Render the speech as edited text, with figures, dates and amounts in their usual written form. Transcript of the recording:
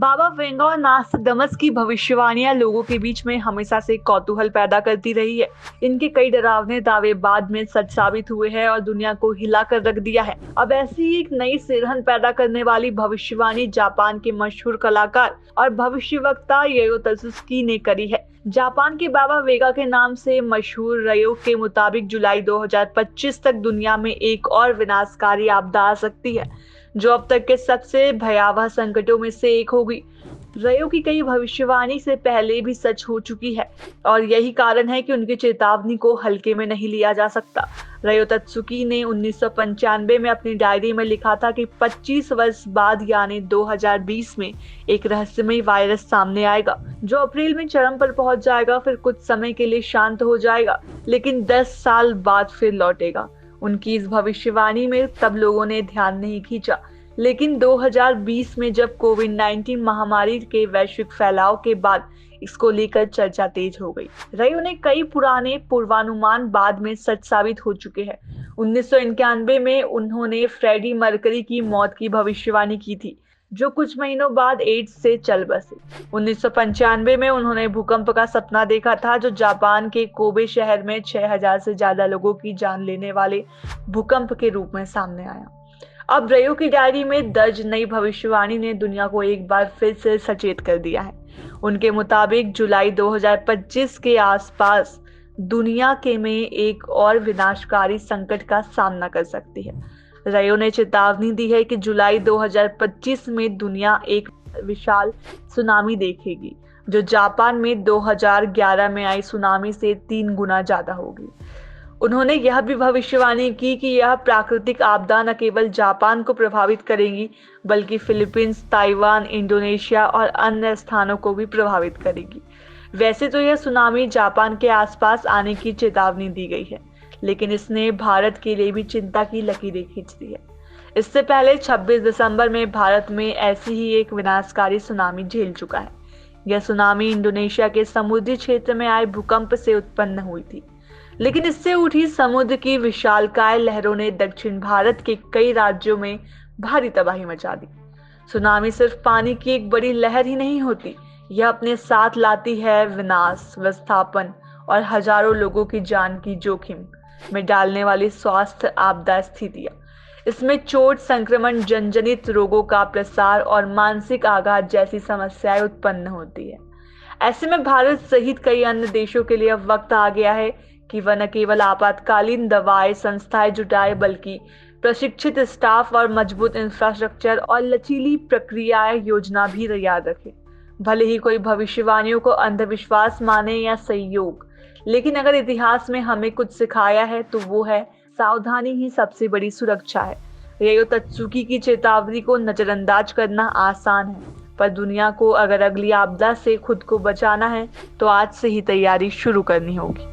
बाबा Venga और नास्टाडमस की भविष्यवाणियां लोगों के बीच में हमेशा से कौतूहल पैदा करती रही है। इनके कई डरावने दावे बाद में सच साबित हुए हैं और दुनिया को हिला कर रख दिया है। अब ऐसी ही एक नई सिरहन पैदा करने वाली भविष्यवाणी जापान के मशहूर कलाकार और भविष्यवक्ता येरो तसुकी ने करी है। जापान के बाबा वेगा के नाम से मशहूर रयो के मुताबिक जुलाई 2025 तक दुनिया में एक और विनाशकारी आपदा आ सकती है, जो अब तक के सबसे भयावह संकटों में से एक होगी। रयो की कई भविष्यवाणी से पहले भी सच हो चुकी है और यही कारण है कि उनकी चेतावनी को हल्के में नहीं लिया जा सकता। रयो तत्सुकी ने 1995 में अपनी डायरी में लिखा था कि 25 वर्ष बाद यानी 2020 में एक रहस्यमय वायरस सामने आएगा, जो अप्रैल में चरम पर पहुंच जाएगा, फिर कुछ समय के लिए शांत हो जाएगा, लेकिन 10 साल बाद फिर लौटेगा। उनकी इस भविष्यवाणी में तब लोगों ने ध्यान नहीं खींचा, लेकिन 2020 में जब कोविड-19 महामारी के वैश्विक फैलाव के बाद इसको लेकर चर्चा तेज हो गई। रयो ने कई पुराने पूर्वानुमान बाद में सच साबित हो चुके हैं। 1991 में उन्होंने फ्रेडी मर्करी की मौत की भविष्यवाणी की थी, जो कुछ महीनों बाद एड्स से चल बसे। 1995 में उन्होंने भूकंप का सपना देखा था, जो जापान के कोबे शहर में 6000 से ज्यादा लोगों की जान लेने वाले भूकंप के रूप में सामने आया। अब रयो की डायरी में दर्ज नई भविष्यवाणी ने दुनिया को एक बार फिर से सचेत कर दिया है। उनके मुताबिक जुलाई 2025 के आसपास दुनिया के में एक और विनाशकारी संकट का सामना कर सकती है। रयो ने चेतावनी दी है कि जुलाई 2025 में दुनिया एक विशाल सुनामी देखेगी, जो जापान में 2011 में आई सुनामी से 3 गुना ज्यादा होगी। उन्होंने यह भी भविष्यवाणी की कि यह प्राकृतिक आपदा न केवल जापान को प्रभावित करेगी, बल्कि फिलीपींस, ताइवान, इंडोनेशिया और अन्य स्थानों को भी प्रभावित करेगी। वैसे तो यह सुनामी जापान के आसपास आने की चेतावनी दी गई है, लेकिन इसने भारत के लिए भी चिंता की लकीरें खींच दी है। इससे पहले 26 दिसंबर में भारत में ऐसी ही एक विनाशकारी सुनामी झेल चुका है। यह सुनामी इंडोनेशिया के समुद्री क्षेत्र में आए भूकंप से उत्पन्न हुई थी, लेकिन इससे उठी समुद्र की विशालकाय लहरों ने दक्षिण भारत के कई राज्यों में भारी तबाही मचा दी। सुनामी सिर्फ पानी की एक बड़ी लहर ही नहीं होती, यह अपने साथ लाती है विनाश, विस्थापन और हजारों लोगों की जान की जोखिम में डालने वाली स्वास्थ्य आपदा स्थितियां। इसमें चोट, संक्रमण, जनजनित रोगों का प्रसार और मानसिक आघात जैसी समस्याएं उत्पन्न होती है। ऐसे में भारत सहित कई अन्य देशों के लिए अब वक्त आ गया है कि वह न केवल आपातकालीन दवाएं, संस्थाएं जुटाए, बल्कि प्रशिक्षित स्टाफ और मजबूत इंफ्रास्ट्रक्चर और लचीली प्रक्रियाएं योजना भी तैयार रखे। भले ही कोई भविष्यवाणियों को अंधविश्वास माने या संयोग, लेकिन अगर इतिहास में हमें कुछ सिखाया है तो वो है सावधानी ही सबसे बड़ी सुरक्षा है। रेयो तत्सुकी की चेतावनी को नजरअंदाज करना आसान है, पर दुनिया को अगर अगली आपदा से खुद को बचाना है तो आज से ही तैयारी शुरू करनी होगी।